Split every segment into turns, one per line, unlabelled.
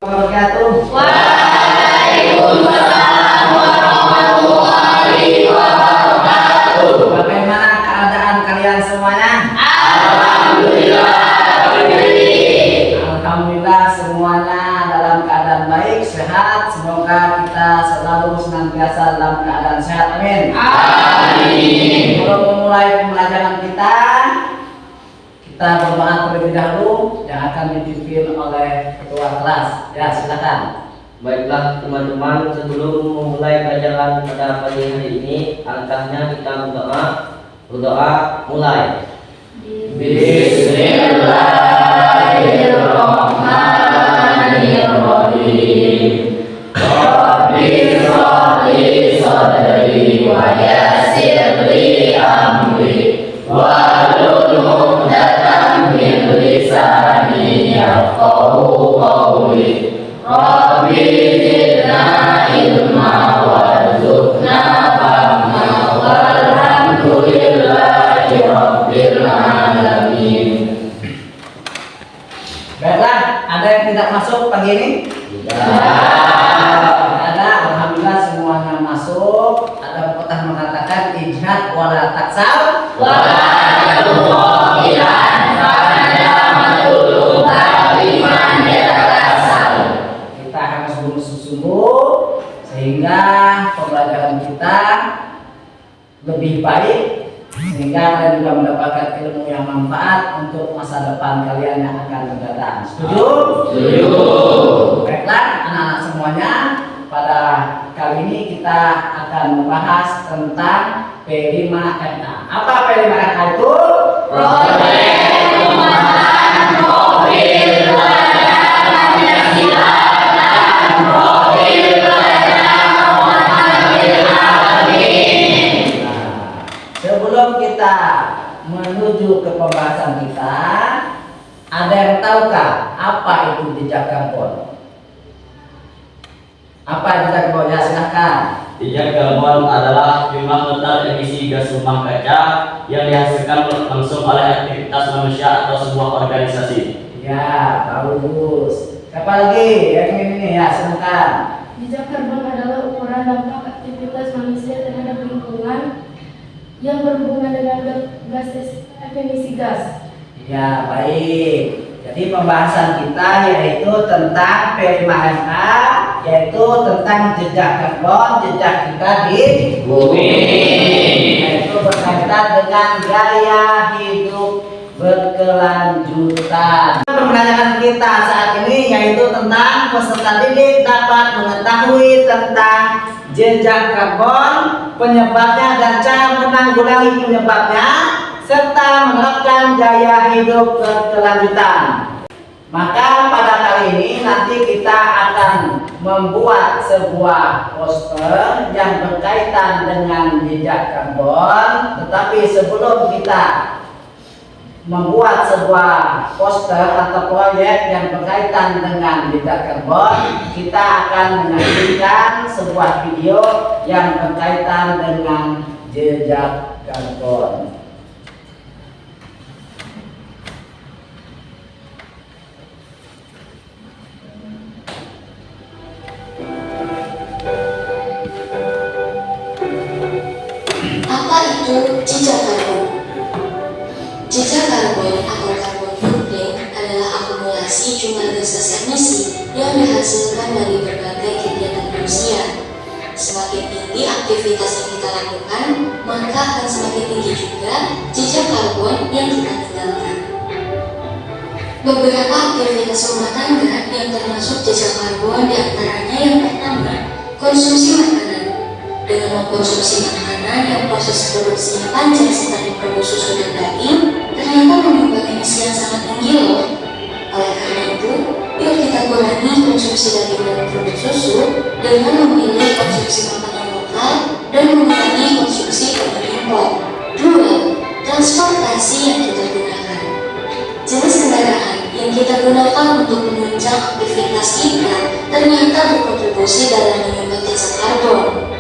wabarakatuh.
Waalaikumsalam warahmatullahi wabarakatuh.
Bagaimana keadaan kalian semuanya?
Alhamdulillah.
Alhamdulillah semuanya dalam keadaan baik, sehat. Semoga kita selalu senantiasa dalam keadaan sehat. Amin.
Amin.
Sebelum memulai pembelajaran kita berdoa terlebih dahulu yang akan dipimpin oleh ketua kelas. Ya, silakan.
Baiklah teman-teman, sebelum memulai pelajaran pada pagi hari ini, alangkahnya kita berdoa mulai.
Bismillahirrahmanirrahim. Rabbi shrahli sadri wa yassir li amri wahlul 'uqdatam min lisani yafqahu qawli. Rabbi zidna ilma warzuqna fahma walhamdulillahi rabbil alamin.
Baiklah, ada yang tidak masuk pagi ini? Ada, alhamdulillah semuanya masuk. Ada pepatah mengatakan ijhad wala taksal
Wala tuqabilan fanadamatul liman yatasal.
Kita harus bersungguh-sungguh sehingga pembelajaran kita lebih baik, sehingga kalian juga mendapatkan ilmu yang manfaat untuk masa depan kalian yang akan mendatang. Setuju?
Setuju.
Baiklah anak-anak semuanya, pada kali ini kita akan membahas tentang P5MA. Apa P5MA itu?
Proyek pemahaman profil pelajar Pancasila dan profil pelajar Muhammadiyah Alamin.
Sebelum kita menuju ke pembahasan kita, ada yang tahukah apa itu jejak karbon? Apa jejak karbon? Ya, silakan.
Jejak karbon adalah jumlah total emisi gas rumah kaca yang dihasilkan langsung oleh aktivitas manusia atau sebuah organisasi.
Ya, bagus. Siapa lagi? Yang ini ya, silakan.
Jejak karbon adalah ukuran dampak aktivitas manusia terhadap lingkungan yang berhubungan dengan gas emisi gas.
Ya, baik. Jadi pembahasan kita yaitu tentang P5MA, yaitu tentang jejak karbon, jejak kita di
Bumi.
Yaitu berkaitan dengan gaya hidup berkelanjutan. Pembelajaran kita saat ini yaitu tentang peserta didik dapat mengetahui tentang jejak karbon, penyebabnya dan cara menanggulangi penyebabnya, serta menerapkan gaya hidup berkelanjutan. Maka pada kali ini nanti kita akan membuat sebuah poster yang berkaitan dengan jejak karbon. Tetapi sebelum kita membuat sebuah poster atau proyek yang berkaitan dengan jejak karbon, kita akan menyaksikan sebuah video yang berkaitan dengan jejak karbon.
Apa itu jejak karbon? Jejak karbon atau carbon footprint adalah akumulasi jumlah gas emisi yang dihasilkan dari berbagai kegiatan manusia. Semakin tinggi aktivitas yang kita lakukan, maka akan semakin tinggi juga jejak karbon yang kita tinggalkan. Beberapa aktivitas rumah tangga yang termasuk jejak karbon diantaranya yang pertama, konsumsi makanan. Dengan mengkonsumsi makanan yang proses produksinya panjang seperti produk susu dan daging, ternyata menyumbang emisi yang sangat tinggi loh. Oleh karena itu, yuk kita kurangi konsumsi daging dan produk susu dengan memilih konsumsi makanan lokal dan mengurangi konsumsi produk impor. 2. Transportasi yang kita gunakan. Jenis kendaraan yang kita gunakan untuk menunjang aktivitas kita ternyata berkontribusi dalam menyumbang jejak karbon.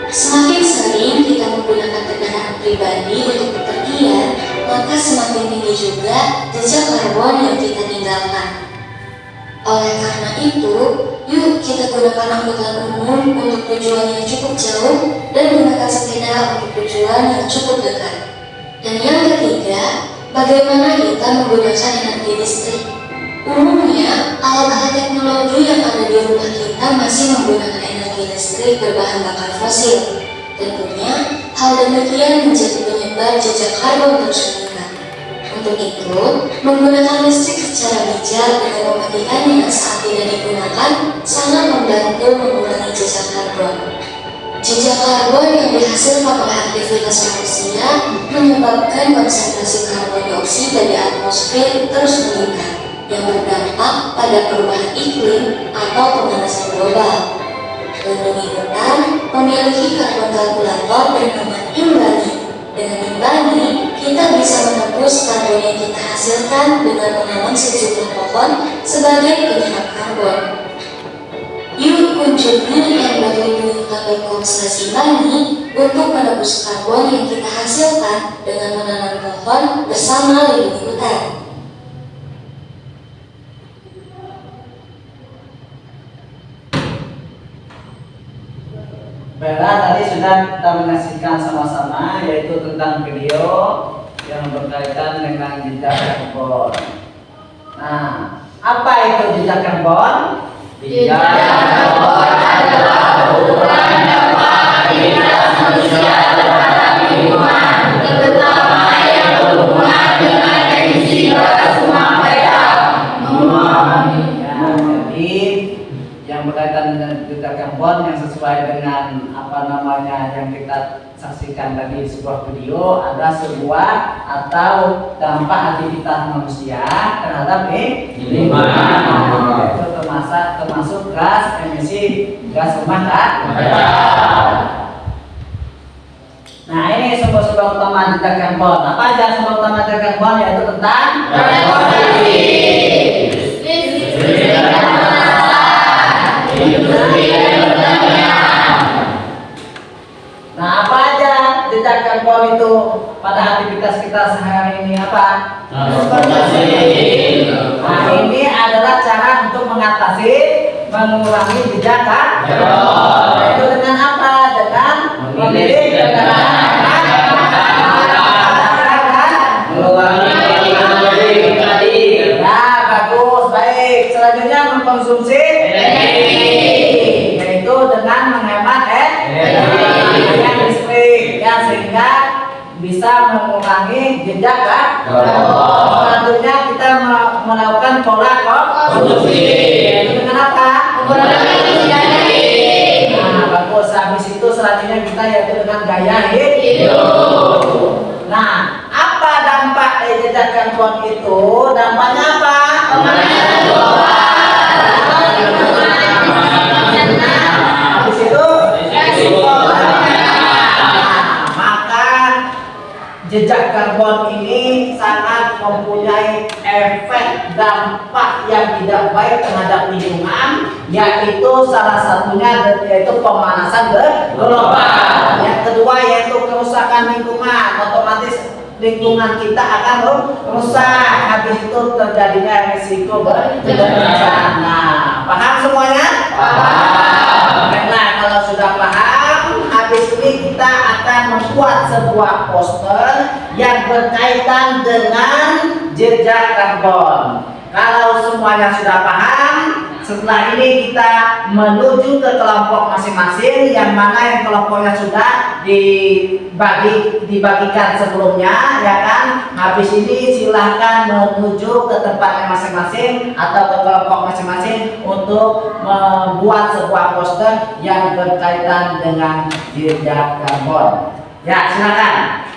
Semakin sering kita menggunakan kendaraan pribadi untuk bepergian, maka semakin tinggi juga jejak karbon yang kita tinggalkan. Oleh karena itu, yuk kita gunakan angkutan umum untuk tujuan yang cukup jauh dan gunakan sepeda untuk tujuan yang cukup dekat. Dan yang ketiga, bagaimana kita menggunakan energi listrik? Umumnya, alat-alat teknologi yang ada di rumah kita masih menggunakan energi listrik berbahan bakar fosil. Tentunya, hal demikian menjadi penyebar jejak karbon terus meningkat. Untuk itu, menggunakan listrik secara bijak dengan mematikannya saat tidak digunakan sangat membantu mengurangi jejak karbon. Jejak karbon yang dihasilkan oleh aktivitas manusia menyebabkan konsentrasi karbon dioksida di atmosfer terus meningkat, yang berdampak pada perubahan iklim atau pemanasan global. Lindungi hutan memiliki karbon kalkulator bernama Imbani. Dengan Imbani, kita bisa menembus karbon yang kita hasilkan dengan menanam sejumlah pohon sebagai penyerap karbon. Yuk kunjungi www.com/Imbani untuk menembus karbon yang kita hasilkan dengan menanam pohon bersama lindungi hutan.
Baiklah, tadi sudah kita menyaksikan sama-sama yaitu tentang video yang berkaitan dengan jejak karbon. Nah, apa itu jejak karbon?
Jejak karbon adalah ukuran dampak aktivitas manusia terhadap lingkungan, terutama yang berhubungan dengan emisi gas rumah kaca.
Jadi yang berkaitan dengan jejak karbon yang sesuai dengan yang kita saksikan tadi di sebuah video ada sebuah atau dampak aktivitas manusia terhadap lingkungan. Itu termasuk gas emisi gas rumah kaca. Nah, ini sumber-sumber utama jejak karbon. Apa aja sumber utama jejak karbon? Yaitu tentang
transportasi, listrik, industri dan pertanian.
Nah, apa aja jejak karbon itu pada aktivitas kita sehari ini? Apa?
Transportasi.
Nah, ini adalah cara untuk mengurangi jejak karbon. Yaitu dengan apa? Dengan memilih kendaraan bagus, baik. Selanjutnya mengkonsumsi yaitu dengan menghemat listrik ya, sehingga bisa mengurangi jejak karbon. Selanjutnya kita melakukan pola konsumsi yaitu dengan apa? Nah, bagus. Habis itu selanjutnya kita yaitu dengan gaya hidup. Nah, apa dampak jejak karbon itu? Dampaknya apa?
Pemanasan global.
Habis itu maka jejak karbon ini sangat mempunyai efek dampak yang tidak baik terhadap lingkungan, yaitu salah satunya yaitu pemanasan global. Yang kedua yaitu kerusakan lingkungan, otomatis lingkungan kita akan rusak. Habis itu terjadinya risiko bencana. Paham semuanya? Paham. Nah, kalau sudah paham, habis ini kita akan membuat sebuah poster yang berkaitan dengan jejak karbon. Kalau semuanya sudah paham, setelah ini kita menuju ke kelompok masing-masing, yang mana yang kelompoknya sudah dibagikan sebelumnya, ya kan? Habis ini silahkan menuju ke tempatnya masing-masing atau ke kelompok masing-masing untuk membuat sebuah poster yang berkaitan dengan jejak karbon. Ya, silakan.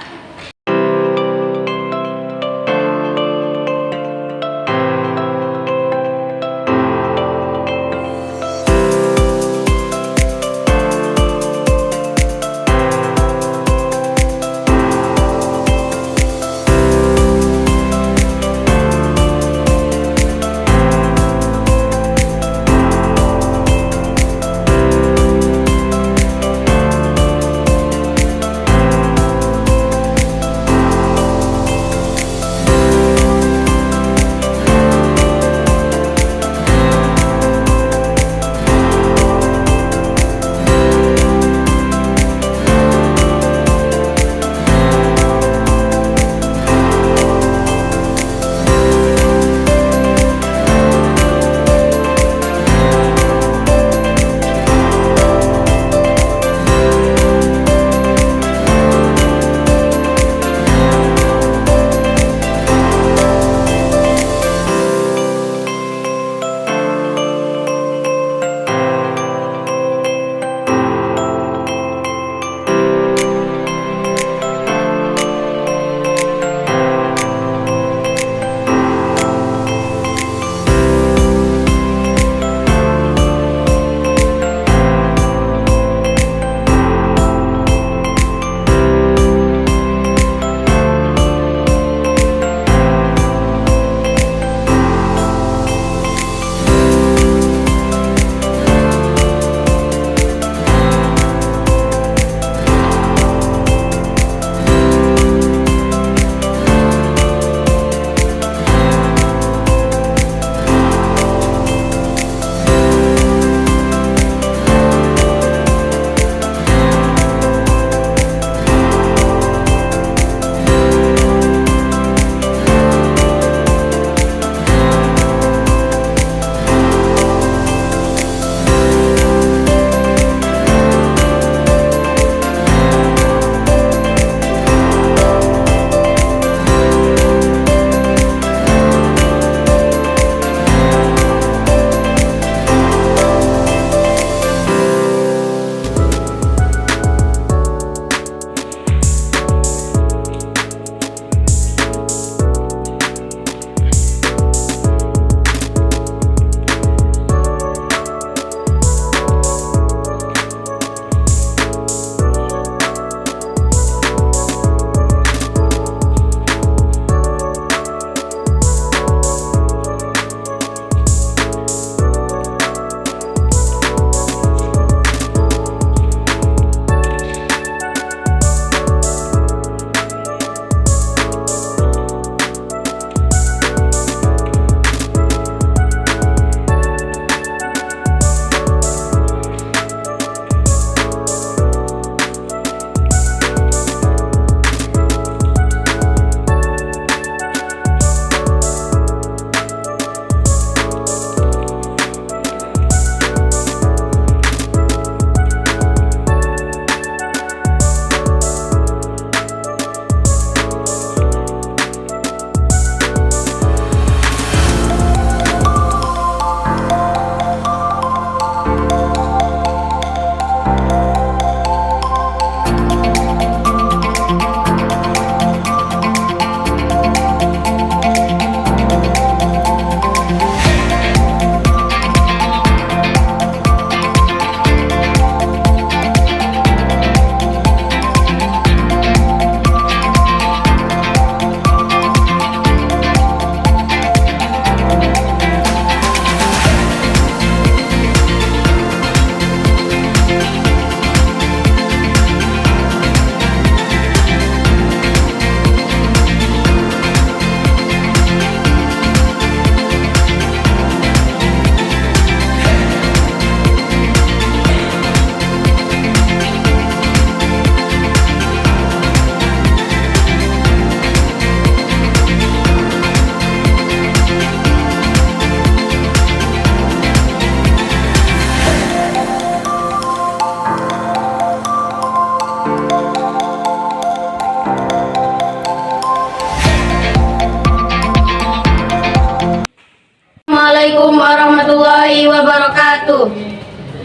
wabarakatuh.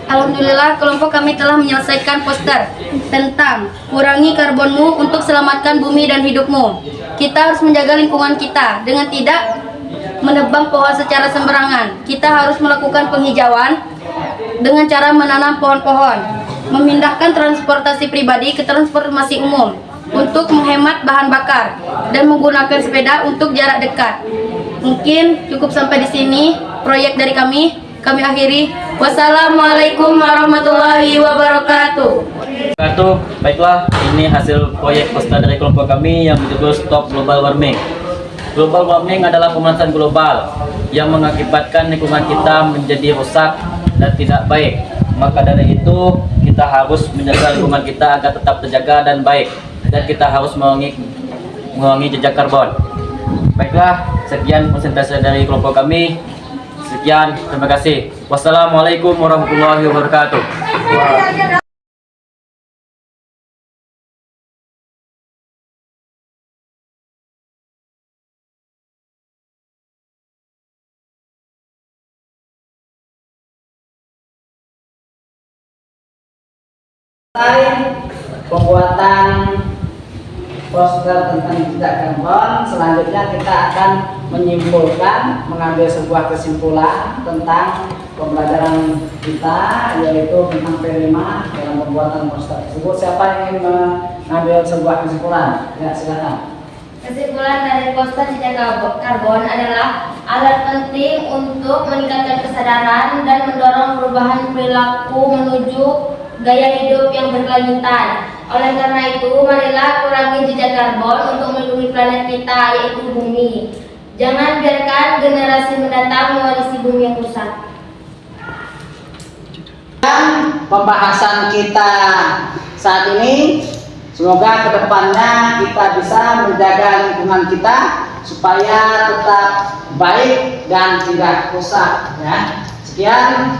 Alhamdulillah, kelompok kami telah menyelesaikan poster tentang kurangi karbonmu untuk selamatkan bumi dan hidupmu. Kita harus menjaga lingkungan kita dengan tidak menebang pohon secara sembarangan. Kita harus melakukan penghijauan dengan cara menanam pohon-pohon, memindahkan transportasi pribadi ke transportasi umum untuk menghemat bahan bakar, dan menggunakan sepeda untuk jarak dekat. Mungkin cukup sampai di sini proyek dari kami. Kami akhiri. Wassalamualaikum warahmatullahi wabarakatuh.
Baiklah, ini hasil proyek poster dari kelompok kami yang berjudul Stop Global Warming. Global warming adalah pemanasan global yang mengakibatkan lingkungan kita menjadi rusak dan tidak baik. Maka dari itu kita harus menjaga lingkungan kita agar tetap terjaga dan baik, dan kita harus mengurangi jejak karbon. Baiklah, sekian presentasi dari kelompok kami. Sekian, terima kasih. Wassalamualaikum warahmatullahi wabarakatuh.
Pembuatan poster tentang jejak karbon. Selanjutnya kita akan menyimpulkan, mengambil sebuah kesimpulan tentang pembelajaran kita, yaitu tentang P5 dalam pembuatan poster tersebut. Siapa yang ingin mengambil sebuah kesimpulan? Ya, silakan.
Kesimpulan dari poster jejak karbon adalah alat penting untuk meningkatkan kesadaran dan mendorong perubahan perilaku menuju gaya hidup yang berkelanjutan. Oleh karena itu, marilah kurangi jejak karbon untuk melindungi planet kita, yaitu bumi. Jangan biarkan generasi mendatang mewarisi bumi yang rusak.
Dan pembahasan kita saat ini, semoga kedepannya kita bisa menjaga lingkungan kita supaya tetap baik dan tidak rusak. Ya. Sekian,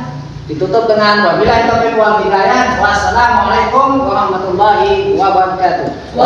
ditutup dengan wabillahi taufiq wal hidayah. Wassalamualaikum warahmatullahi wabarakatuh.